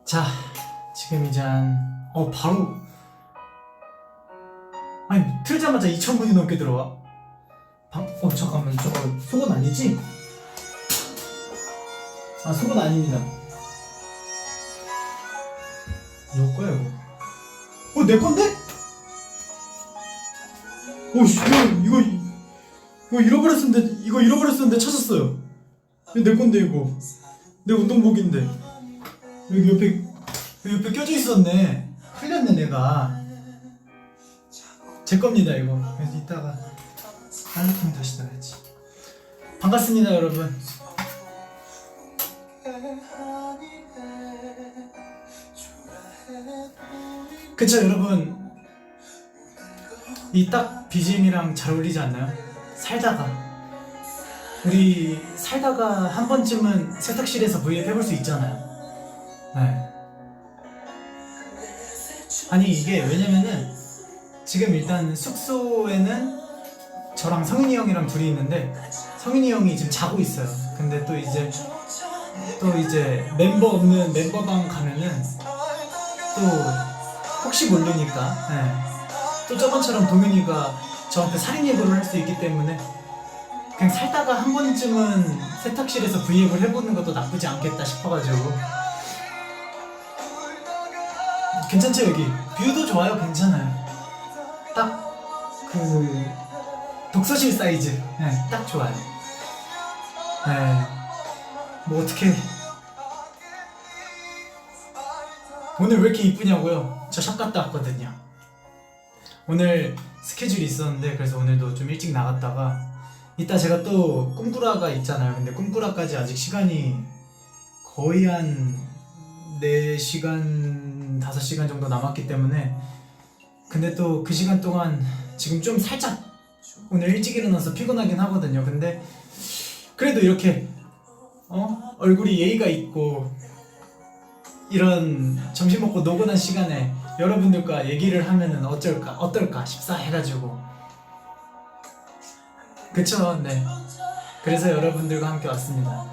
자, 지금 이제 바로 아니 틀자마자 2,000분이 넘게 들어와. 잠깐만, 저거 속은 아니지? 아, 속은 아닙니다. 누구 거야 이거? 내 건데? 오씨, 이거 잃어버렸었는데 찾았어요. 이거 내 건데, 이거 내 운동복인데 여기 옆에 껴져 있었네. 흘렸네 내가. 제 겁니다 이거. 그래서 이따가 빨래통 다시 넣어야지. 반갑습니다 여러분. 그쵸 여러분, 이 딱 BGM이랑 잘 어울리지 않나요? 우리 살다가 한 번쯤은 세탁실에서 V앱 해볼 수 있잖아요. 네. 아니 이게 왜냐면은 지금 일단 숙소에는 저랑 성인이 형이랑 둘이 있는데 성인이 형이 지금 자고 있어요. 근데 또 이제 멤버 없는 멤버방 가면은 또 혹시 모르니까, 네. 또 저번처럼 동윤이가 저한테 살인 예고를 할 수 있기 때문에 그냥 살다가 한 번쯤은 세탁실에서 V앱을 해보는 것도 나쁘지 않겠다 싶어가지고. 괜찮죠 여기? 뷰도 좋아요. 괜찮아요. 딱 그 독서실 사이즈. 네, 딱 좋아요. 네. 뭐 어떻게 오늘 왜 이렇게 이쁘냐고요? 저 샵 갔다 왔거든요. 오늘 스케줄이 있었는데 그래서 오늘도 좀 일찍 나갔다가 이따 제가 또 꿈꾸라가 있잖아요. 근데 꿈꾸라까지 아직 시간이 거의 한 4시간, 5시간 정도 남았기 때문에, 근데 또 그 시간 동안 지금 좀 살짝 오늘 일찍 일어나서 피곤하긴 하거든요. 근데 그래도 이렇게 얼굴이 예의가 있고 이런 점심 먹고 노곤한 시간에 여러분들과 얘기를 하면은 어떨까 싶사 해가지고. 그쵸? 네. 그래서 여러분들과 함께 왔습니다.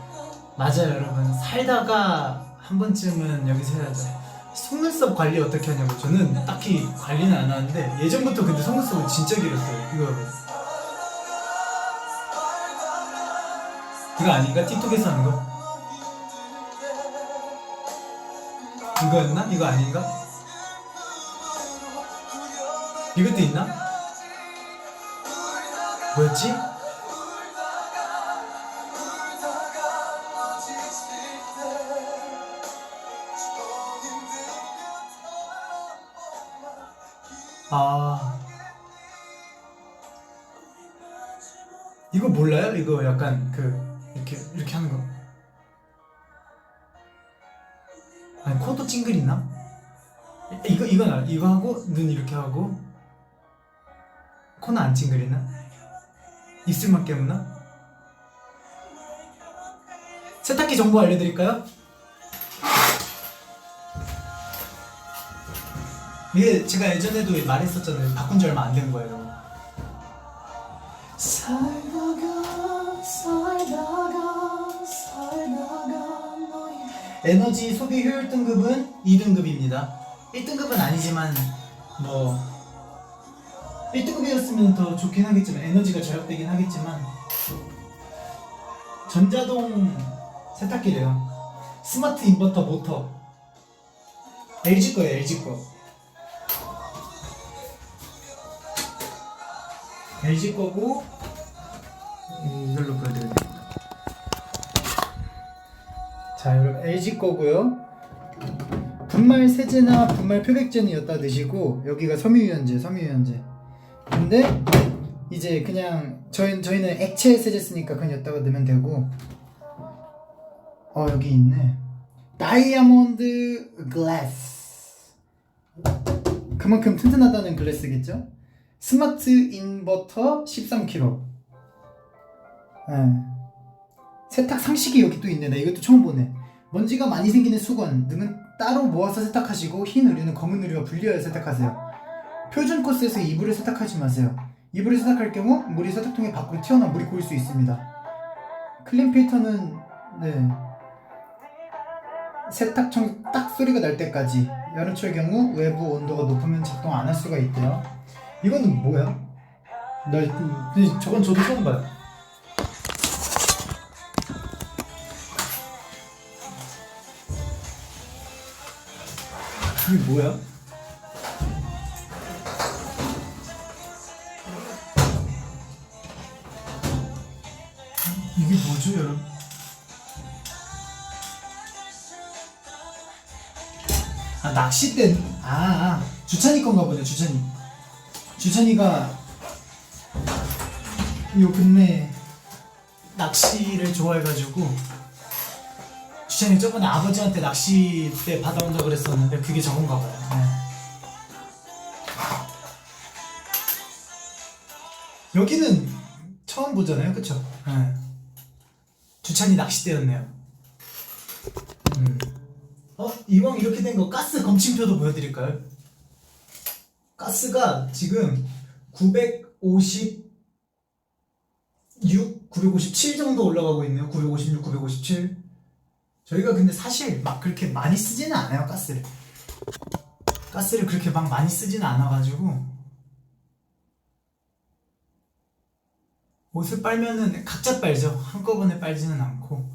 맞아요 여러분, 살다가 한 번쯤은 여기서 해야죠. 속눈썹 관리 어떻게 하냐고. 저는 딱히 관리는 안 하는데 예전부터 근데 속눈썹은 진짜 길었어요. 이거 아닌가? 틱톡에서 하는 거? 이거였나? 이거 아닌가? 이것도 있나? 뭐였지? 이거 몰라요? 이거 약간 이렇게 하는 거. 아니 코도 찡그리나? 이건 알아. 이거 하고 눈 이렇게 하고 코는 안 찡그리나? 입술만 깨무나? 세탁기 정보 알려드릴까요? 이게 제가 예전에도 말했었잖아요. 바꾼 지 얼마 안 된 거예요. 에너지 소비 효율 등급은 2등급입니다. 1등급은 아니지만 뭐 1등급이었으면 더 좋긴 하겠지만, 에너지가 절약되긴 하겠지만, 전자동 세탁기래요. 스마트 인버터 모터. LG 거예요, LG 거. LG 거고 이걸로 보여드려야 됩니다. 자 여러분, LG 거고요. 분말 세제나 분말 표백제는 여기다 넣으시고, 여기가 섬유유연제. 근데 이제 그냥 저희는 액체 세제 쓰니까 그냥 여기다가 넣으면 되고. 여기 있네. 다이아몬드 글래스. 그만큼 튼튼하다는 글래스겠죠? 스마트 인버터 13kg. 네. 세탁 상식이 여기 또 있네. 나 이것도 처음 보네. 먼지가 많이 생기는 수건 등은 따로 모아서 세탁하시고, 흰 의류는 검은 의류와 분리하여 세탁하세요. 표준 코스에서 이불을 세탁하지 마세요. 이불을 세탁할 경우 물이 세탁통에 밖으로 튀어나와 물이 고일 수 있습니다. 클린 필터는 세탁청 딱 소리가 날 때까지. 여름철 경우 외부 온도가 높으면 작동 안 할 수가 있대요. 이거는 뭐야? 저건 저도 처음 봐요. 이게 뭐야? 이게 뭐죠, 여러분? 아, 낚싯대. 주찬이 건가 보네. 주찬이가 요 근래 낚시를 좋아해가지고 주찬이 저번에 아버지한테 낚싯대 받아온다고 그랬었는데 그게 저건가 봐요. 네. 여기는 처음 보잖아요, 그쵸? 네. 주찬이 낚싯대였네요. 이왕 이렇게 된 거 가스 검침표도 보여드릴까요? 가스가 지금 956, 957 정도 올라가고 있네요. 956, 957. 저희가 근데 사실 막 그렇게 많이 쓰지는 않아요, 가스를. 가스를 그렇게 막 많이 쓰지는 않아가지고 옷을 빨면은 각자 빨죠. 한꺼번에 빨지는 않고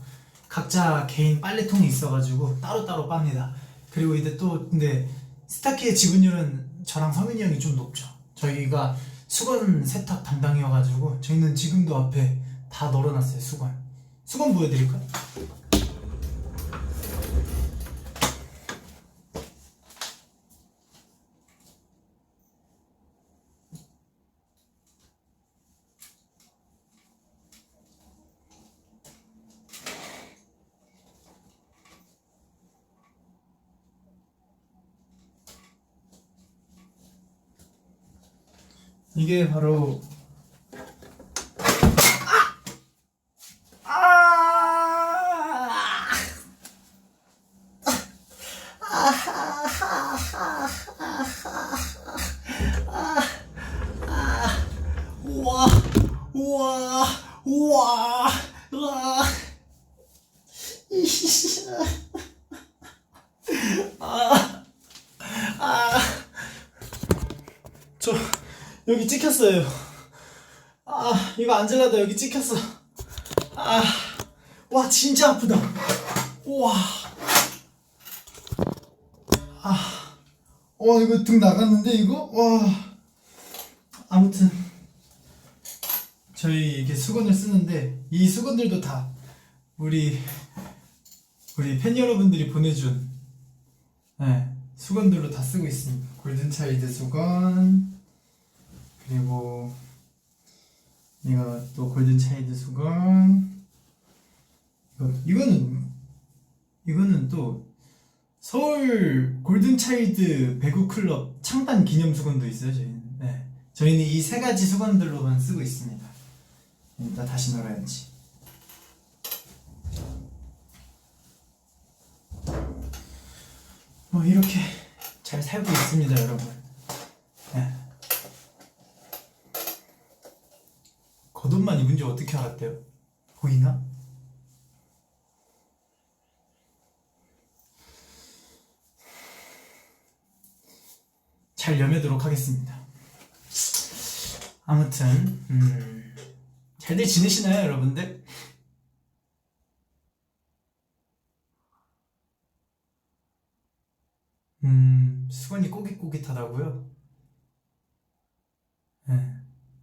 각자 개인 빨래통이 있어가지고 따로따로 빱니다. 그리고 이제 또 근데 스타키의 지분율은 저랑 성윤이 형이 좀 높죠. 저희가 수건 세탁 담당이어가지고 저희는 지금도 앞에 다 널어놨어요. 수건 보여드릴까요? 이게 바로 우와 저 여기 찍혔어요. 이거 앉으려다 여기 찍혔어. 와 진짜 아프다. 우와. 이거 등 나갔는데 이거? 와. 아무튼 저희 이게 수건을 쓰는데 이 수건들도 다 우리 팬 여러분들이 보내준 수건들로 다 쓰고 있습니다. 골든차일드 수건, 그리고 이거 또 골든차일드 수건, 이거는 또 서울 골든차일드 배구클럽 창단 기념 수건도 있어요. 저희는 이 세 가지 수건들로만 쓰고 있습니다. 이따 다시 널어야지. 뭐 이렇게 잘 살고 있습니다, 여러분. 겉옷만 입은 지 어떻게 알았대요? 보이나? 잘 여매도록 하겠습니다. 아무튼 잘들 지내시나요, 여러분들? 수건이 꼬깃꼬깃하다고요?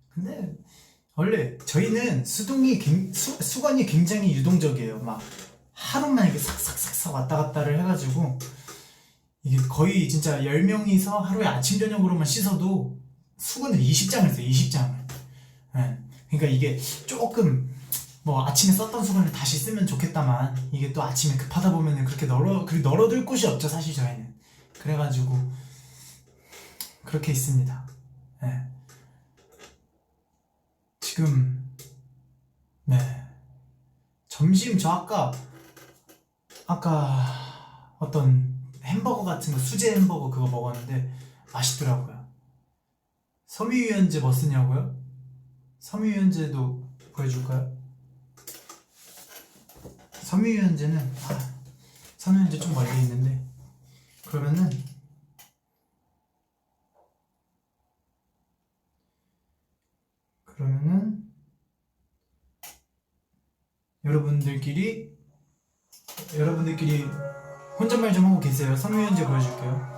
근데 원래 저희는 수건이 굉장히 유동적이에요. 막 하루만 이렇게 싹싹싹싹 왔다 갔다를 해가지고 이게 거의 진짜 10명이서 하루에 아침 저녁으로만 씻어도 수건을 20장을 써요. 20장을. 그러니까 이게 조금 뭐 아침에 썼던 수건을 다시 쓰면 좋겠다만 이게 또 아침에 급하다 보면은 그렇게 널어둘 곳이 없죠, 사실 저희는. 그래가지고 그렇게 있습니다. 지금 점심 저 아까 어떤 햄버거 같은 거, 수제 햄버거 그거 먹었는데 맛있더라고요. 섬유유연제 뭐 쓰냐고요? 섬유유연제도 보여줄까요? 선우현재 좀 멀리 있는데, 그러면은 여러분들끼리 혼잣말 좀 하고 계세요. 선우현재 보여줄게요.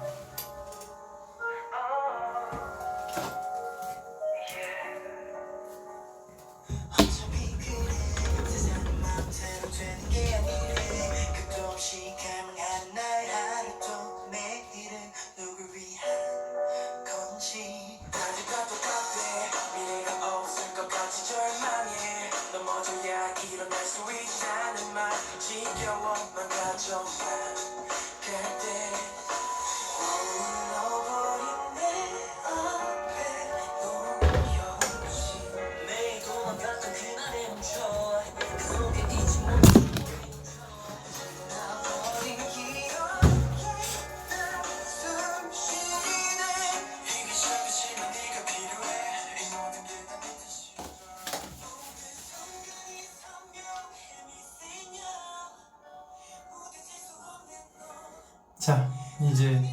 자, 이제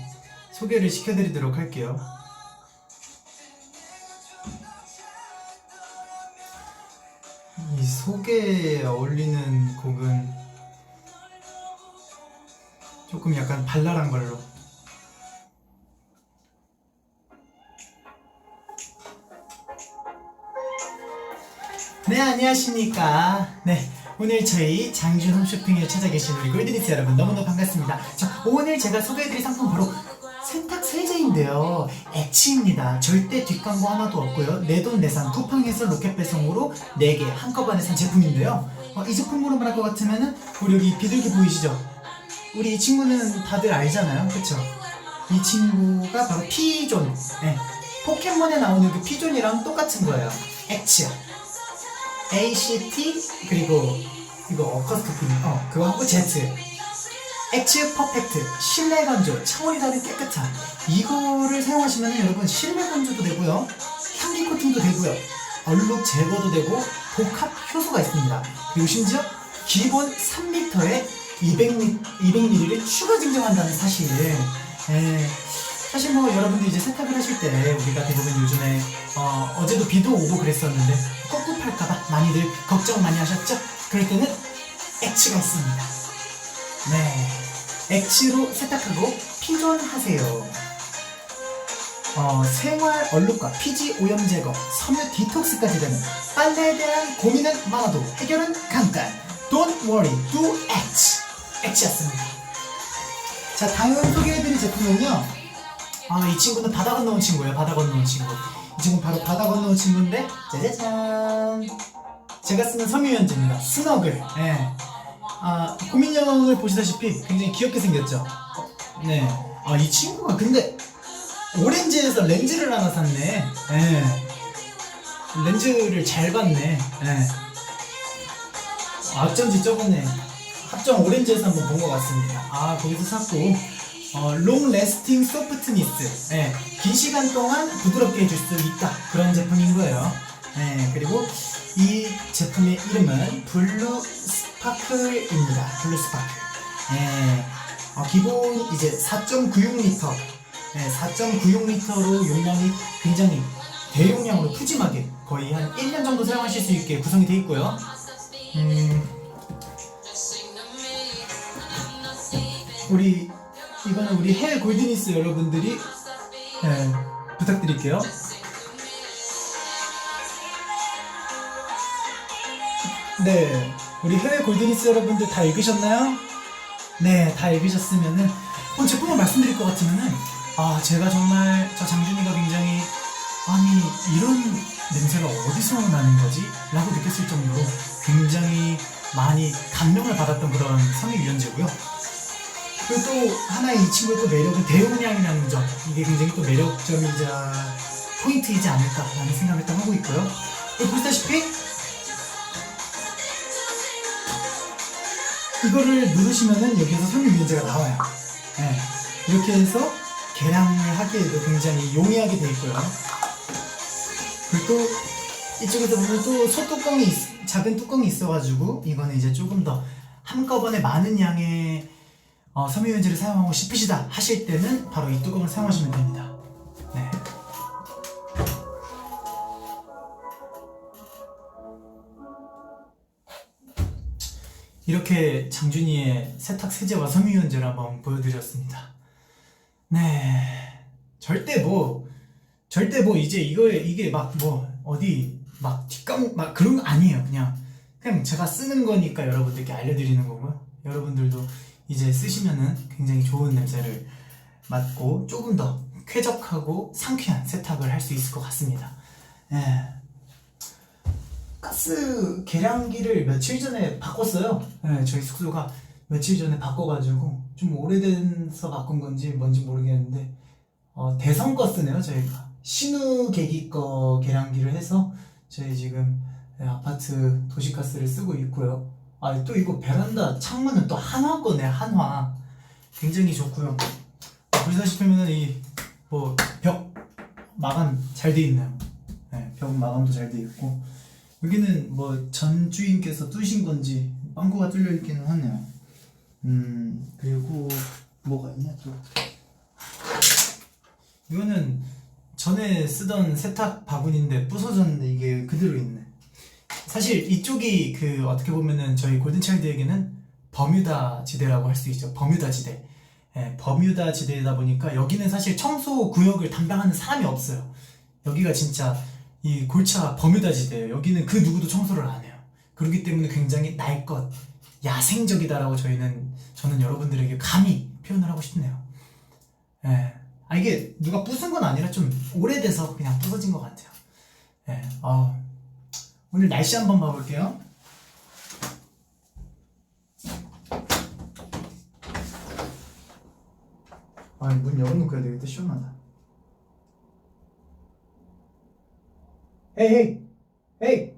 소개를 시켜드리도록 할게요. 이 소개에 어울리는 곡은 조금 약간 발랄한 걸로. 네, 안녕하십니까. 네, 오늘 저희 장준 홈쇼핑에 찾아 계신 우리 골드니스 여러분 너무너무 반갑습니다. 자, 오늘 제가 소개해드릴 상품 바로 세탁 세제인데요. 엣지입니다. 절대 뒷광고 하나도 없고요. 내돈내산 쿠팡에서 로켓 배송으로 4개 한꺼번에 산 제품인데요. 이 제품으로 말할 것 같으면은 우리 여기 비둘기 보이시죠? 우리 이 친구는 다들 알잖아요, 그쵸? 이 친구가 바로 피존. 네. 포켓몬에 나오는 그 피존이랑 똑같은 거예요. 엣지. ACT 그리고 이거 어커스토핀 그거 하고 Z. 엣지 퍼펙트 실내 건조 차원이 다른 깨끗함. 이거를 사용하시면 여러분 실내 건조도 되고요, 향기 코팅도 되고요, 얼룩 제거도 되고 복합 효소가 있습니다. 그리고 심지어 기본 3리터에 200ml를 추가 증정한다는 사실. 사실 뭐 여러분들 이제 세탁을 하실 때 우리가 대부분 요즘에 어제도 비도 오고 그랬었는데 꿉꿉할까봐 많이들 걱정 많이 하셨죠? 그럴 때는 엣지가 있습니다. 네, 엣지로 세탁하고 피존하세요. 생활 얼룩과 피지 오염 제거, 섬유 디톡스까지 되는 빨래에 대한 고민은 많아도 해결은 간단. Don't worry, do 엣지. 엣지였습니다. 자, 다음 소개해드릴 제품은요, 이 친구는 바다 건너온 친구예요. 바다 건너온 친구. 이 친구는 바로 바다 건너온 친구인데, 짜자잔, 제가 쓰는 섬유유연제입니다. 스너글. 네. 고민형을 보시다시피 굉장히 귀엽게 생겼죠. 네. 이 친구가 근데 오렌지에서 렌즈를 하나 샀네. 네. 렌즈를 잘 봤네. 네. 어쩐지 저번에 합정 오렌지에서 한번 본 것 같습니다. 거기서 샀고, 롱 레스팅 소프트니스. 네. 긴 시간 동안 부드럽게 해줄 수 있다, 그런 제품인 거예요. 네. 그리고 이 제품의 이름은 블루 스파클입니다. 블루 스파클. 네. 기본 이제 4.96리터. 네, 4.96리터로 용량이 굉장히 대용량으로 푸짐하게 거의 한 1년 정도 사용하실 수 있게 구성이 되어 있고요. 이거는 우리 헬 골드니스 여러분들이 부탁드릴게요. 네, 우리 해외 골드니스 여러분들 다 읽으셨나요? 네, 다 읽으셨으면은 제품을 말씀드릴 것 같으면은 제가 정말 저 장준이가 굉장히 이런 냄새가 어디서 나는 거지? 라고 느꼈을 정도로 굉장히 많이 감명을 받았던 그런 섬유유연제고요. 그리고 또 하나의 이 친구의 또 매력은 대용량이라는 점, 이게 굉장히 또 매력점이자 포인트이지 않을까라는 생각을 또 하고 있고요. 보시다시피 이거를 누르시면은 여기서 섬유유연제가 나와요. 네, 이렇게 해서 계량을 하기에도 굉장히 용이하게 되어 있고요. 그리고 또 이쪽에서 보면 또 소뚜껑이 작은 뚜껑이 있어가지고 이거는 이제 조금 더 한꺼번에 많은 양의 섬유유연제를 사용하고 싶으시다 하실 때는 바로 이 뚜껑을 사용하시면 됩니다. 네. 이렇게 장준이의 세탁 세제와 섬유유연제를 한번 보여드렸습니다. 네. 절대 뭐 이제 이게 막 뭐 어디 막 뒷감 막 그런 거 아니에요. 그냥 제가 쓰는 거니까 여러분들께 알려드리는 거고요. 여러분들도 이제 쓰시면은 굉장히 좋은 냄새를 맡고 조금 더 쾌적하고 상쾌한 세탁을 할 수 있을 것 같습니다. 예. 가스 계량기를 며칠 전에 바꿨어요. 예, 저희 숙소가 며칠 전에 바꿔가지고 좀 오래돼서 바꾼 건지 뭔지 모르겠는데 대성 거 쓰네요. 저희가 신우계기 거 계량기를 해서 저희 지금 아파트 도시가스를 쓰고 있고요. 또 이거 베란다 창문은 또 한화 거네. 한화 굉장히 좋고요. 보시다시피면은 이 뭐 벽 마감 잘 돼 있네요. 네, 벽 마감도 잘 돼 있고 여기는 뭐 전 주인께서 뚫으신 건지 빵꾸가 뚫려 있기는 하네요. 그리고 뭐가 있냐 또 이거는 전에 쓰던 세탁 바구니인데 부서졌는데 이게 그대로 있네. 사실 이쪽이 어떻게 보면은 저희 골든차일드에게는 버뮤다 지대라고 할 수 있죠. 버뮤다 지대. 예, 버뮤다 지대다 보니까 여기는 사실 청소 구역을 담당하는 사람이 없어요. 여기가 진짜 이 골차 버뮤다 지대예요. 여기는 그 누구도 청소를 안 해요. 그렇기 때문에 굉장히 날 것 야생적이다라고 저는 여러분들에게 감히 표현을 하고 싶네요. 예. 이게 누가 부순 건 아니라 좀 오래돼서 그냥 부서진 것 같아요. 예. 오늘 날씨 한번 봐볼게요. 문 열어놓고 해야 되겠다. 시원하다. 헤이 헤이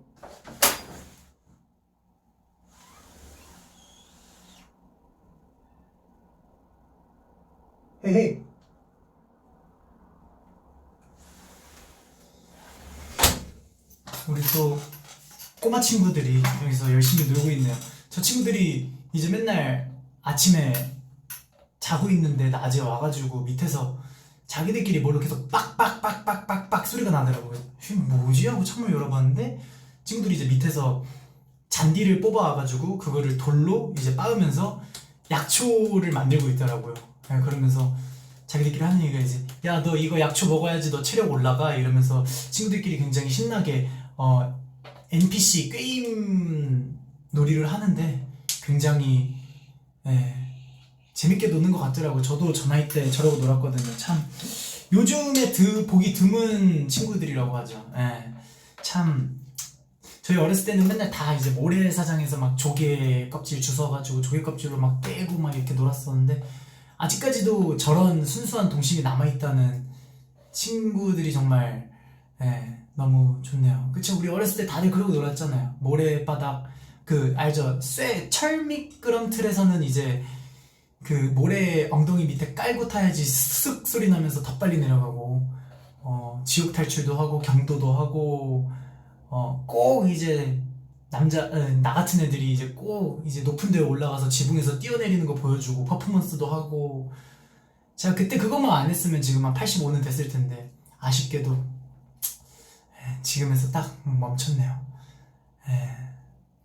헤이 헤이 우리 또 꼬마 친구들이 여기서 열심히 놀고 있네요. 저 친구들이 이제 맨날 아침에 자고 있는데 낮에 와가지고 밑에서 자기들끼리 뭘로 계속 빡빡빡빡빡빡 소리가 나더라고요. 뭐지? 하고 창문 열어봤는데 친구들이 이제 밑에서 잔디를 뽑아와가지고 그거를 돌로 이제 빻으면서 약초를 만들고 있더라고요. 그러면서 자기들끼리 하는 얘기가 이제 야 너 이거 약초 먹어야지 너 체력 올라가 이러면서 친구들끼리 굉장히 신나게 NPC 게임 놀이를 하는데 굉장히 재밌게 노는 것 같더라고요. 저도 저 나이 때 저러고 놀았거든요. 참 요즘에 보기 드문 친구들이라고 하죠. 참 저희 어렸을 때는 맨날 다 이제 모래사장에서 막 조개 껍질 주워가지고 조개 껍질로 막 깨고 막 이렇게 놀았었는데 아직까지도 저런 순수한 동심이 남아있다는 친구들이 정말 너무 좋네요. 그쵸? 우리 어렸을 때 다들 그러고 놀았잖아요. 모래바닥 알죠? 철미끄럼 틀에서는 이제 모래 엉덩이 밑에 깔고 타야지 쓱 소리 나면서 더 빨리 내려가고 지옥 탈출도 하고 경도도 하고 꼭 이제 나 같은 애들이 이제 꼭 이제 높은 데에 올라가서 지붕에서 뛰어내리는 거 보여주고 퍼포먼스도 하고 제가 그때 그것만 안 했으면 지금 한 85는 됐을 텐데 아쉽게도 지금에서 딱 멈췄네요.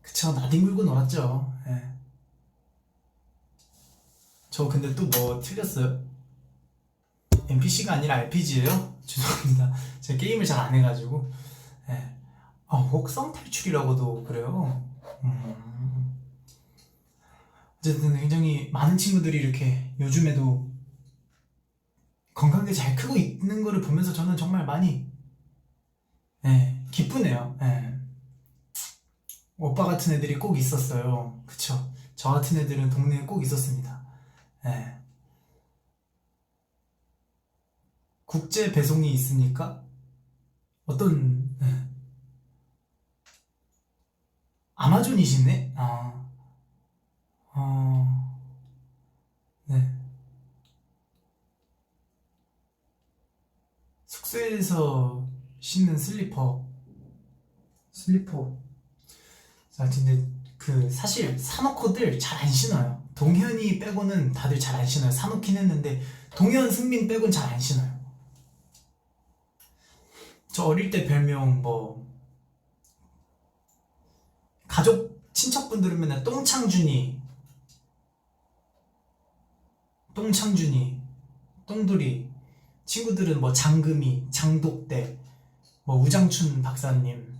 그쵸, 나뒹굴고 놀았죠. 저 근데 또 뭐 틀렸어요? NPC가 아니라 RPG예요? 죄송합니다. 제가 게임을 잘 안 해가지고. 혹성 탈출이라고도 그래요. 어쨌든 굉장히 많은 친구들이 이렇게 요즘에도 건강하게 잘 크고 있는 거를 보면서 저는 정말 많이 기쁘네요. 오빠 같은 애들이 꼭 있었어요. 그쵸? 저 같은 애들은 동네에 꼭 있었습니다. 국제 배송이 있습니까? 어떤 아마존이시네? 네. 숙소에서 신는 슬리퍼. 자, 근데 사실 사놓고들 잘 안 신어요. 동현이 빼고는 다들 잘 안 신어요. 사놓긴 했는데 동현, 승민 빼고는 잘 안 신어요. 저 어릴 때 별명 뭐 가족 친척분들은 맨날 똥창준이, 똥돌이, 친구들은 뭐 장금이, 장독대, 뭐 우장춘 박사님,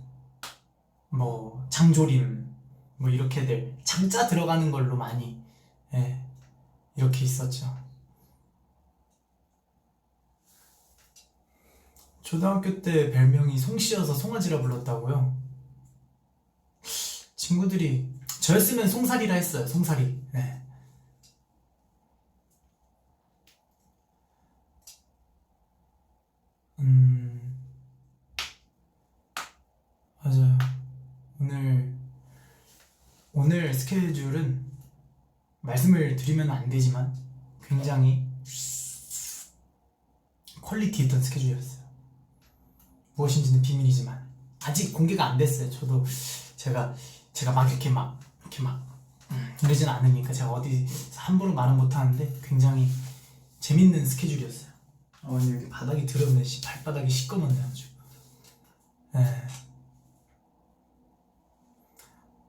뭐 장조림, 뭐 이렇게들 장자 들어가는 걸로 많이, 예, 이렇게 있었죠. 초등학교 때 별명이 송씨여서 송아지라 불렀다고요? 친구들이 저였으면 송사리라 했어요. 송사리. 네. 맞아요. 오늘 스케줄은 말씀을 드리면 안 되지만 굉장히 퀄리티 있던 스케줄이었어요. 무엇인지는 비밀이지만 아직 공개가 안 됐어요. 저도 제가 막 이렇게 막 이러진 않으니까 제가 어디 함부로 말은 못하는데 굉장히 재밌는 스케줄이었어요. 근데 여기 바닥이 더럽네. 발바닥이 시꺼먼네 아주. 네.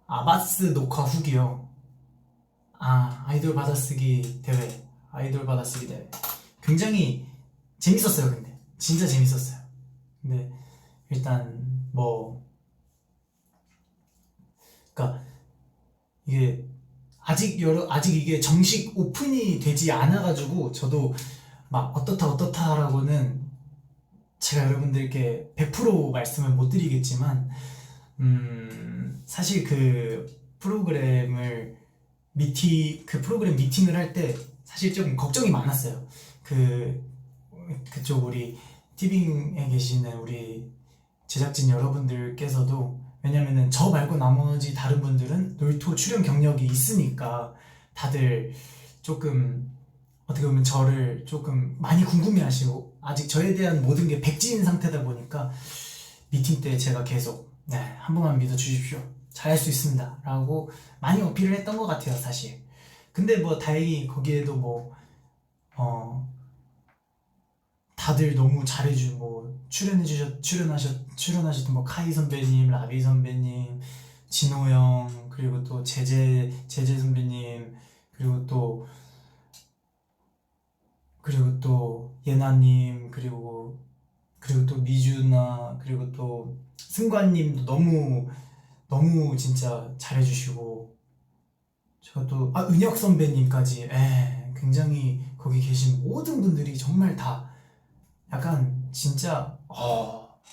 아바스 녹화 후기요. 아이돌 받아쓰기 대회. 굉장히 재밌었어요. 근데 진짜 재밌었어요. 근데 일단 뭐 그러니까 이게 아직 이게 정식 오픈이 되지 않아가지고 저도 막 어떻다라고는 제가 여러분들께 100% 말씀을 못 드리겠지만 사실 그 프로그램 미팅을 할 때 사실 좀 걱정이 많았어요. 그쪽 우리 티빙에 계시는 우리 제작진 여러분들께서도, 왜냐면은 저 말고 나머지 다른 분들은 놀토 출연 경력이 있으니까 다들 조금 어떻게 보면 저를 조금 많이 궁금해하시고 아직 저에 대한 모든 게 백지인 상태다 보니까 미팅 때 제가 계속 한 번만 믿어주십시오, 잘할 수 있습니다 라고 많이 어필을 했던 것 같아요 사실. 근데 뭐 다행히 거기에도 뭐 다들 너무 잘해주고 출연하셨던 뭐 카이 선배님, 라비 선배님, 진호 형, 그리고 또 제재 선배님, 그리고 또 예나님, 그리고 또 미주나, 그리고 또 승관님도 너무 진짜 잘해주시고, 저도 은혁 선배님까지 굉장히 거기 계신 모든 분들이 정말 다 약간 진짜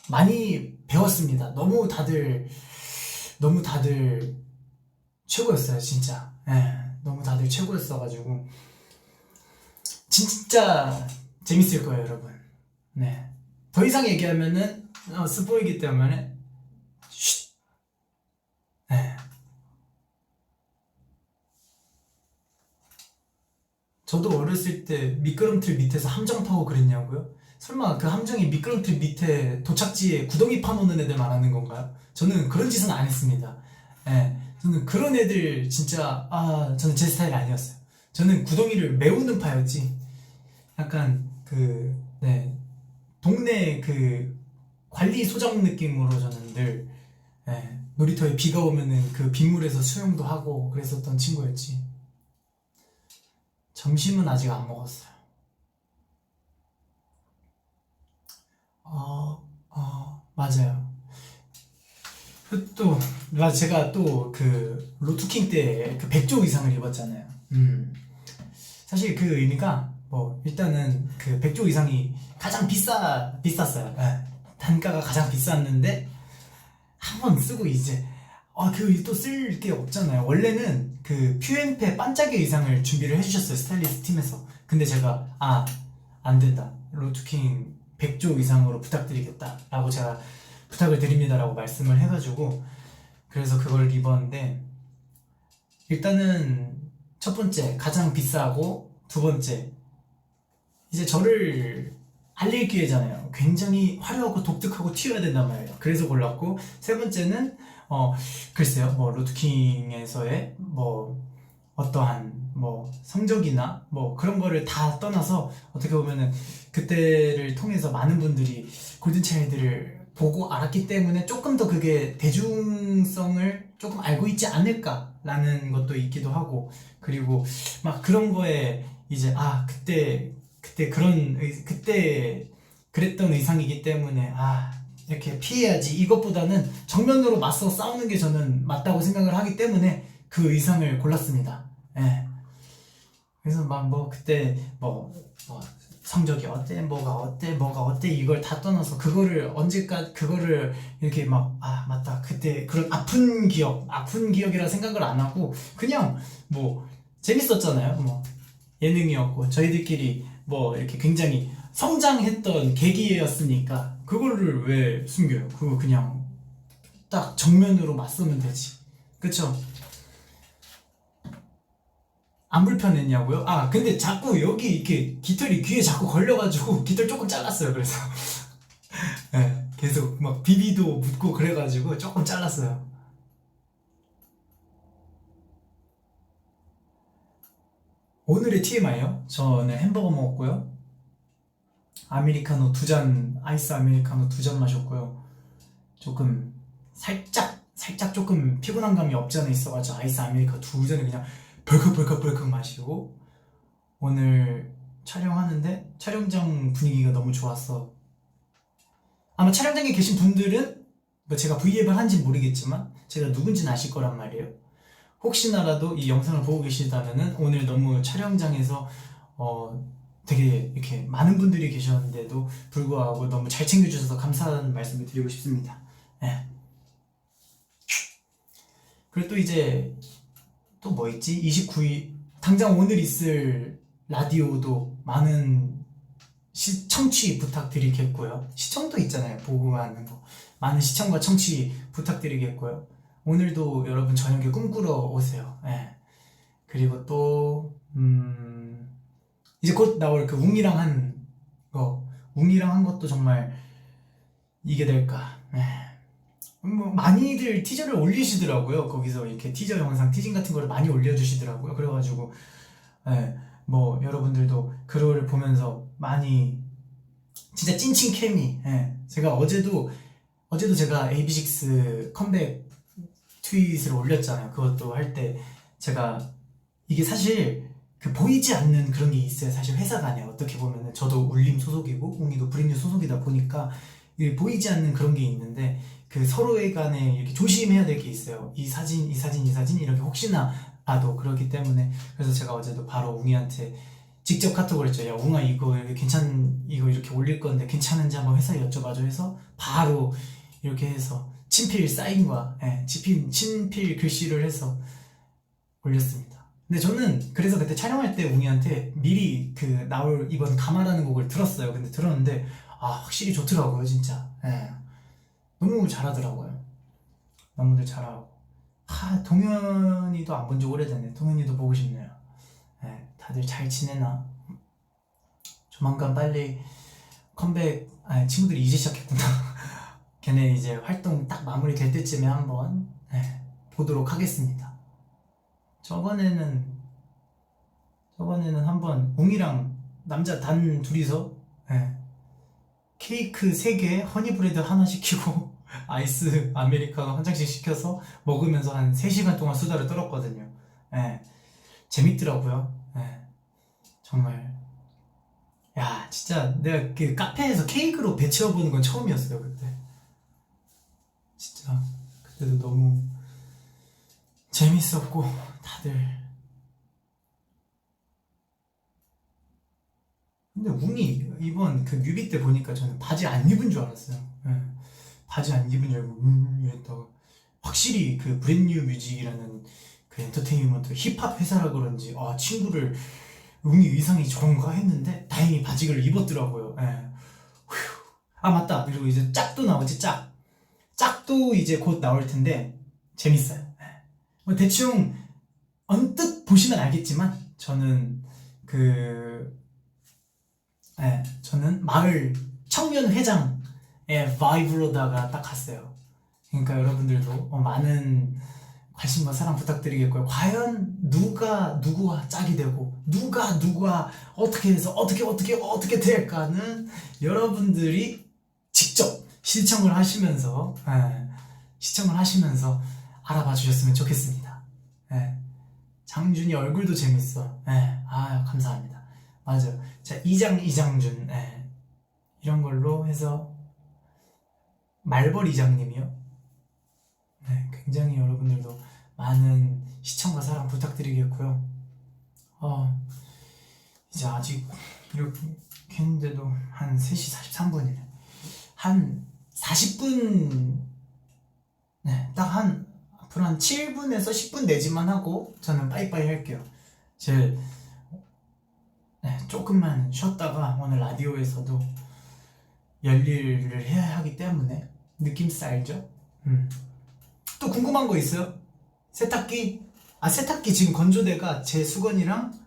많이 배웠습니다. 너무 다들 최고였어요 진짜. 너무 다들 최고였어가지고 진짜 재밌을 거예요 여러분. 더 이상 얘기하면은 스포이기 때문에 쉿. 저도 어렸을 때 미끄럼틀 밑에서 함정 타고 그랬냐고요? 설마 그 함정이 미끄럼틀 밑에 도착지에 구덩이 파놓는 애들 말하는 건가요? 저는 그런 짓은 안 했습니다. 저는 그런 애들 진짜 저는 제 스타일이 아니었어요. 저는 구덩이를 메우는 파였지. 약간 동네 관리 소장 느낌으로 저는 늘 놀이터에 비가 오면은 그 빗물에서 수영도 하고 그랬었던 친구였지. 점심은 아직 안 먹었어요. 맞아요. 제가 또 그 로투킹 때 그 백조 의상을 입었잖아요. 사실 그 의미가 뭐 일단은 그 백조 의상이 가장 비쌌어요. 단가가 가장 비쌌는데 한번 쓰고 이제 또 쓸 게 없잖아요. 원래는 그 퓨엔페 반짝이 의상을 준비를 해주셨어요 스타일리스트 팀에서. 근데 제가 안 된다, 로투킹 백조 의상으로 부탁드리겠다 라고 제가 부탁을 드립니다 라고 말씀을 해가지고 그래서 그걸 입었는데, 일단은 첫 번째 가장 비싸고, 두 번째 이제 저를 알릴 기회잖아요. 굉장히 화려하고 독특하고 튀어야 된단 말이에요. 그래서 골랐고, 세 번째는 글쎄요, 뭐 로투킹에서의 뭐 어떠한 뭐 성적이나 뭐 그런 거를 다 떠나서 어떻게 보면은 그때를 통해서 많은 분들이 골든차일드를 보고 알았기 때문에 조금 더 그게 대중성을 조금 알고 있지 않을까라는 것도 있기도 하고, 그리고 막 그런 거에 이제 그때 그랬던 의상이기 때문에 이렇게 피해야지, 이것보다는 정면으로 맞서 싸우는 게 저는 맞다고 생각을 하기 때문에 그 의상을 골랐습니다. 예. 그래서 막 뭐 그때 뭐 성적이 어때, 뭐가 어때 이걸 다 떠나서 그거를 그거를 이렇게 막 맞다 그때 그런 아픈 기억이라 생각을 안 하고 그냥 뭐 재밌었잖아요. 뭐 예능이었고 저희들끼리 뭐 이렇게 굉장히 성장했던 계기였으니까 그거를 왜 숨겨요? 그거 그냥 딱 정면으로 맞서면 되지. 그쵸? 안 불편했냐고요? 근데 자꾸 여기 이렇게 깃털이 귀에 자꾸 걸려가지고 깃털 조금 잘랐어요. 그래서 네, 계속 막 비비도 묻고 그래가지고 조금 잘랐어요. 오늘의 TMI요? 저는 햄버거 먹었고요. 아메리카노 2잔, 아이스 아메리카노 2잔 마셨고요. 조금 살짝 조금 피곤한 감이 없지 않아 있어가지고 아이스 아메리카노 2잔을 그냥 벌컥 마시고, 오늘 촬영하는데 촬영장 분위기가 너무 좋았어. 아마 촬영장에 계신 분들은 뭐 제가 V앱을 한지 모르겠지만 제가 누군지는 아실 거란 말이에요. 혹시나라도 이 영상을 보고 계시다면은 오늘 너무 촬영장에서 되게 이렇게 많은 분들이 계셨는데도 불구하고 너무 잘 챙겨주셔서 감사하다는 말씀을 드리고 싶습니다. 네. 그리고 또 이제 또 뭐 있지? 29일 당장 오늘 있을 라디오도 많은 청취 부탁드리겠고요. 시청도 있잖아요. 보고 하는 거. 많은 시청과 청취 부탁드리겠고요. 오늘도 여러분 저녁에 꿈꾸러 오세요. 네. 그리고 또 이제 곧 나올 그 웅이랑 한 것도 정말 이게 될까. 네. 뭐 많이들 티저를 올리시더라고요. 거기서 이렇게 티저 영상, 티징 같은 거를 많이 올려주시더라고요. 그래가지고 뭐 여러분들도 그걸 보면서 많이 진짜 찐친 케미. 제가 어제도 제가 AB6 컴백 트윗을 올렸잖아요. 그것도 할 때 제가 이게 사실 그 보이지 않는 그런 게 있어요. 사실 회사 간에 어떻게 보면은 저도 울림 소속이고 웅이도 브랜뉴 소속이다 보니까 보이지 않는 그런 게 있는데 그 서로의 간에 이렇게 조심해야 될 게 있어요. 이 사진 이렇게 혹시나 나도 그렇기 때문에. 그래서 제가 어제도 바로 웅이한테 직접 카톡을 했죠. 야 웅아 이거 이렇게 올릴 건데 괜찮은지 한번 회사에 여쭤봐줘 해서 바로 이렇게 해서 친필 사인과 친필 글씨를 해서 올렸습니다. 근데 저는 그래서 그때 촬영할 때 웅이한테 미리 그 나올 이번 가마라는 곡을 들었어요. 근데 들었는데 확실히 좋더라고요. 진짜 너무 잘하더라고요. 너무들 잘하고. 동현이도 안 본 지 오래됐네. 동현이도 보고 싶네요. 다들 잘 지내나? 조만간 빨리 컴백. 친구들이 이제 시작했구나. 걔네 이제 활동 딱 마무리 될 때쯤에 한번 보도록 하겠습니다. 저번에는 한번 웅이랑 남자 단 둘이서 케이크 3개, 허니브레드 하나 시키고 아이스 아메리카노 한 잔씩 시켜서 먹으면서 한 3시간 동안 수다를 떨었거든요. 재밌더라고요. 정말. 야 진짜 내가 그 카페에서 케이크로 배 채워보는 건 처음이었어요. 그때 진짜 그때도 너무 재밌었고 다들. 근데 웅이 이번 그 뮤비 때 보니까 저는 바지 안 입은 줄 알았어요. 바지 안 입은 줄 알고 이랬다가 확실히 그 브랜뉴 뮤직이라는 그 엔터테인먼트 힙합 회사라 그런지 친구를 웅이 의상이 저런가 했는데 다행히 바지를 입었더라고요. 맞다. 그리고 이제 짝도 나오지. 짝도 이제 곧 나올 텐데 재밌어요. 뭐 대충 언뜻 보시면 알겠지만 저는 저는 마을 청년 회장의 바이브로다가 딱 갔어요. 그러니까 여러분들도 많은 관심과 사랑 부탁드리겠고요. 과연 누가 누구와 짝이 되고 누가 누구와 어떻게 해서 어떻게 될까는 여러분들이 직접 시청을 하시면서 알아봐 주셨으면 좋겠습니다. 장준이 얼굴도 재밌어. 감사합니다. 맞아요. 자, 이장준 이런 걸로 해서 말벌 이장님이요. 굉장히 여러분들도 많은 시청과 사랑 부탁드리겠고요. 이제 아직 이렇게 했는데도 한 3시 43분이네. 한 40분, 딱 앞으로 한 7분에서 10분 내지만 하고 저는 빠이빠이 할게요. 조금만 쉬었다가 오늘 라디오에서도 열일을 해야 하기 때문에 느낌스 알죠? 또 궁금한 거 있어요? 세탁기? 세탁기 지금 건조대가 제 수건이랑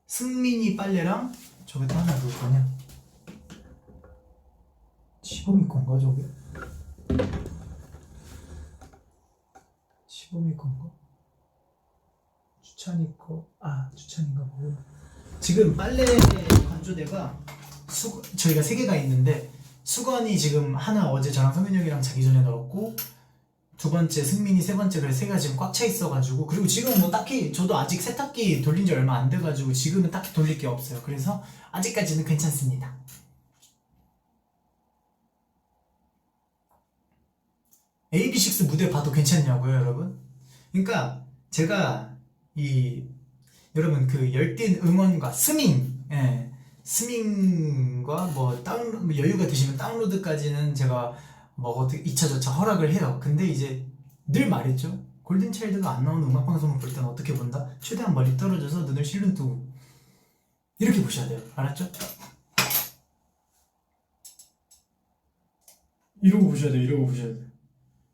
승민이 빨래랑 저게 또 하나 누구 거냐? 시범이 건가 저게? 시범이 건가? 주찬이 거? 주찬이가 뭐고? 지금 빨래 건조대가 저희가 3개가 있는데 수건이 지금 하나 어제 저랑 성민이 형이랑 자기 전에 넣었고 두 번째 승민이 세 번째, 그래서 3개가 지금 꽉 차 있어가지고, 그리고 지금 뭐 딱히 저도 아직 세탁기 돌린 지 얼마 안 돼가지고 지금은 딱히 돌릴 게 없어요. 그래서 아직까지는 괜찮습니다. AB6 무대 봐도 괜찮냐고요, 여러분? 그러니까 제가 여러분 그 열띤 응원과 스밍과 뭐 여유가 되시면 다운로드까지는 제가 뭐 어떻게 2차저차 허락을 해요. 근데 이제 늘 말했죠. 골든차일드가 안 나오는 음악방송을 볼 때는 어떻게 본다? 최대한 멀리 떨어져서 눈을 실눈 뜨고 이렇게 보셔야 돼요. 알았죠? 이러고 보셔야 돼요. 이러고 보셔야 돼요.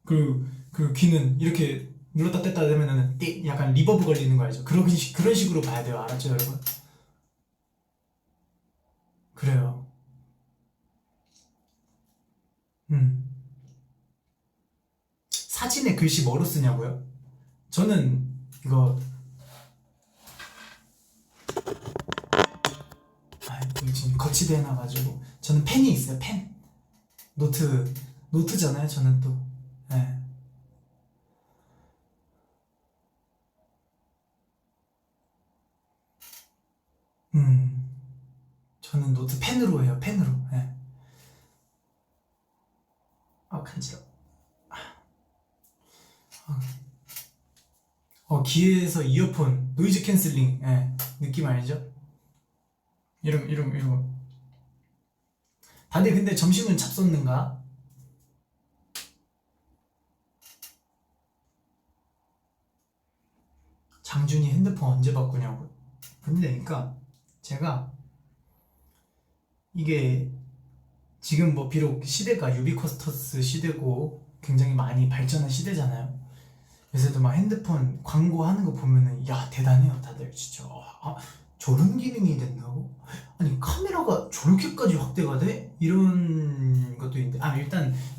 그리고 귀는 이렇게 눌렀다 뗐다 되면은 약간 리버브 걸리는 거 알죠? 그런 식으로 봐야 돼요. 알았죠, 여러분? 그래요. 사진에 글씨 뭐로 쓰냐고요? 저는 이거 지금 거치대 해놔가지고 저는 펜이 있어요. 펜 노트잖아요. 저는 또 저는 노트 펜으로 해요. 펜으로. 간지러워. 귀에서 이어폰 노이즈 캔슬링 느낌 알죠? 이런 거. 다들 근데 점심은 잡섰는가? 장준이 핸드폰 언제 바꾸냐고. 근데 그러니까 제가 이게 지금 뭐 비록 시대가 유비쿼스터스 시대고 굉장히 많이 발전한 시대잖아요. 요새도 막 핸드폰 광고하는 거 보면은 야 대단해요 다들 진짜. 저런 기능이 된다고? 아니 카메라가 저렇게까지 확대가 돼? 이런 것도 있는데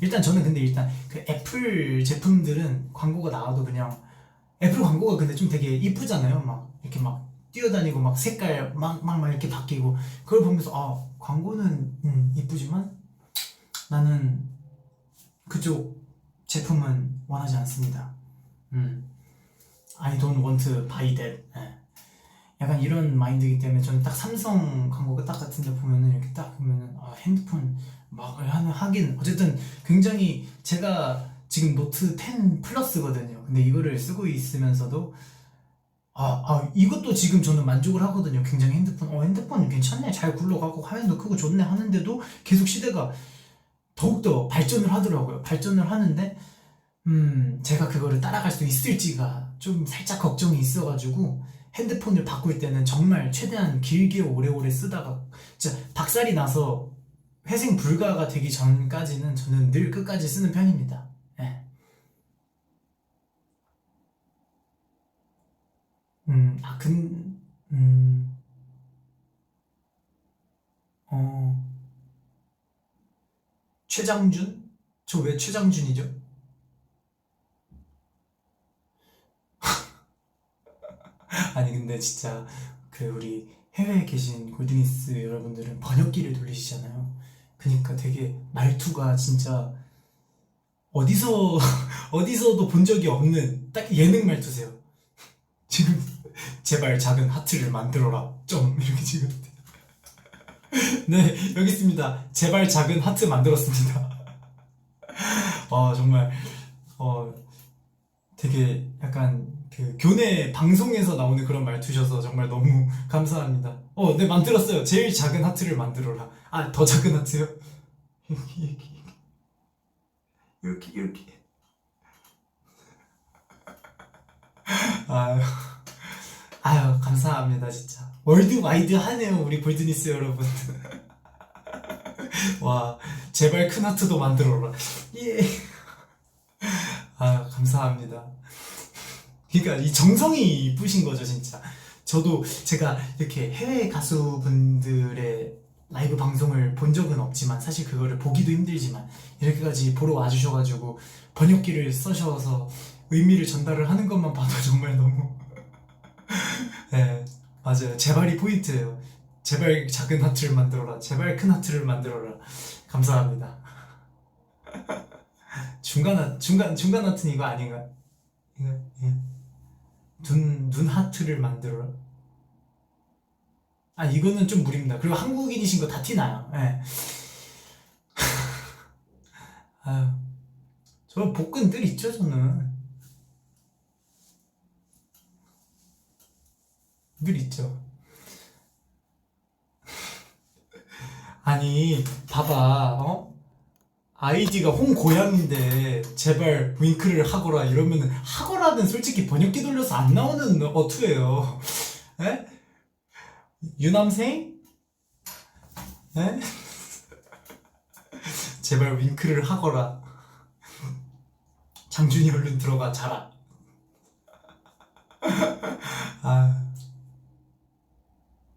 일단 저는 근데 일단 그 애플 제품들은 광고가 나와도 그냥 애플 광고가 근데 좀 되게 이쁘잖아요. 막 이렇게 막 뛰어다니고 막 색깔 막 이렇게 바뀌고 그걸 보면서 광고는 이쁘지만 나는 그쪽 제품은 원하지 않습니다. I don't want to buy that. 약간 이런 마인드이기 때문에 저는 딱 삼성 광고가 딱 같은데 보면은 이렇게 딱 보면은 핸드폰 막 하긴 어쨌든 굉장히 제가 지금 노트 10 플러스거든요. 근데 이거를 쓰고 있으면서도 이것도 지금 저는 만족을 하거든요. 굉장히 핸드폰 괜찮네, 잘 굴러가고 화면도 크고 좋네 하는데도 계속 시대가 더욱더 발전을 하더라고요. 발전을 하는데 제가 그거를 따라갈 수 있을지가 좀 살짝 걱정이 있어가지고 핸드폰을 바꿀 때는 정말 최대한 길게 오래오래 쓰다가 진짜 박살이 나서 회생 불가가 되기 전까지는 저는 늘 끝까지 쓰는 편입니다. 최장준? 저 왜 최장준이죠? 아니 근데 진짜 그 우리 해외에 계신 골드니스 여러분들은 번역기를 돌리시잖아요. 그니까 되게 말투가 진짜 어디서 어디서도 본 적이 없는 딱 예능 말투세요. 지금 제발 작은 하트를 만들어라 좀 이렇게 지금. 네, 여기 있습니다. 제발 작은 하트 만들었습니다. 정말 되게 약간 그 교내 방송에서 나오는 그런 말투셔서 정말 너무 감사합니다. 네, 만들었어요. 제일 작은 하트를 만들어라. 더 작은 하트요? 이렇게. 아유, 아유, 감사합니다, 진짜. 월드와이드 하네요, 우리 골드니스 여러분. 와, 제발 큰 하트도 만들어라. 예. 감사합니다. 그러니까 이 정성이 이쁘신 거죠, 진짜. 저도 제가 이렇게 해외 가수분들의 라이브 방송을 본 적은 없지만 사실 그거를 보기도 힘들지만 이렇게까지 보러 와주셔가지고 번역기를 써셔서 의미를 전달을 하는 것만 봐도 정말 너무 네, 맞아요. 제발이 포인트예요. 제발 작은 하트를 만들어라. 제발 큰 하트를 만들어라. 감사합니다. 중간 하트는 이거 아닌가? 눈 하트를 만들어라. 이거는 좀 무리입니다. 그리고 한국인이신 거 다 티나요. 예. 아유, 저 복근 늘 있죠, 저는. 늘 있죠. 아니, 봐봐, 아이디가 홍고양인데 제발 윙크를 하거라 이러면은 하거라는 솔직히 번역기 돌려서 안 나오는 어투예요. 에? 유남생? 에? 제발 윙크를 하거라. 장준이 얼른 들어가 자라.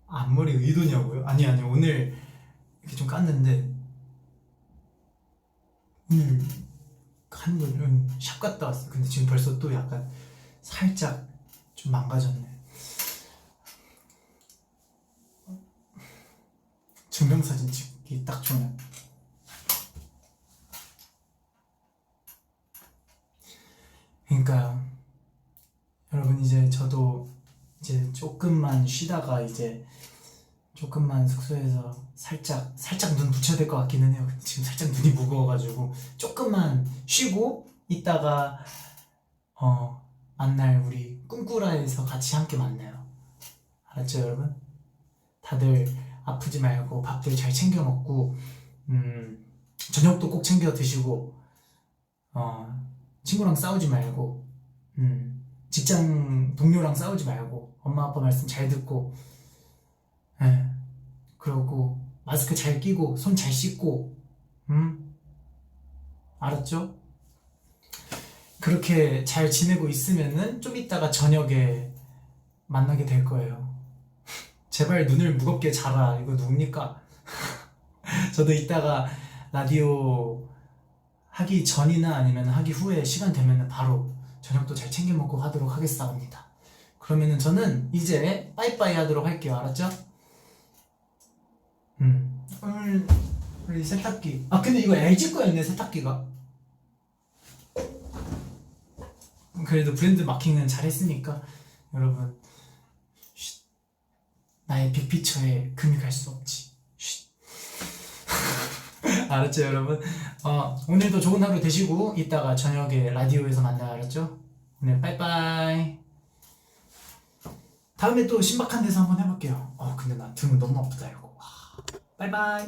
앞머리 의도냐고요? 아니 오늘 이렇게 좀 깠는데 오늘 한 번은 샵 갔다 왔어. 근데 지금 벌써 또 약간 살짝 좀 망가졌네. 증명사진 찍기 딱 좋네. 그러니까요. 여러분 이제 저도 이제 조금만 쉬다가 이제 조금만 숙소에서 살짝 눈 붙여야 될 것 같기는 해요. 근데 지금 살짝 눈이 무거워가지고 조금만 쉬고 이따가 만날 우리 꿈꾸라에서 같이 함께 만나요. 알았죠 여러분? 다들 아프지 말고 밥들 잘 챙겨 먹고 저녁도 꼭 챙겨 드시고 친구랑 싸우지 말고 직장 동료랑 싸우지 말고 엄마 아빠 말씀 잘 듣고 그러고 마스크 잘 끼고 손 잘 씻고 알았죠? 그렇게 잘 지내고 있으면은 좀 이따가 저녁에 만나게 될 거예요. 제발 눈을 무겁게 자라. 이거 누굽니까? 저도 이따가 라디오 하기 전이나 아니면 하기 후에 시간 되면은 바로 저녁도 잘 챙겨 먹고 하도록 하겠습니다. 그러면은 저는 이제 빠이빠이 하도록 할게요. 알았죠? 오늘 우리 세탁기 근데 이거 LG 거였네. 세탁기가 그래도 브랜드 마킹은 잘했으니까 여러분 나의 빅피처에 금이 갈 수 없지. 알았죠 여러분? 오늘도 좋은 하루 되시고 이따가 저녁에 라디오에서 만나요. 알았죠? 오늘 빠이빠이. 다음에 또 신박한 데서 한번 해볼게요. 근데 나 등은 너무 아프다 이거. 빠이빠이.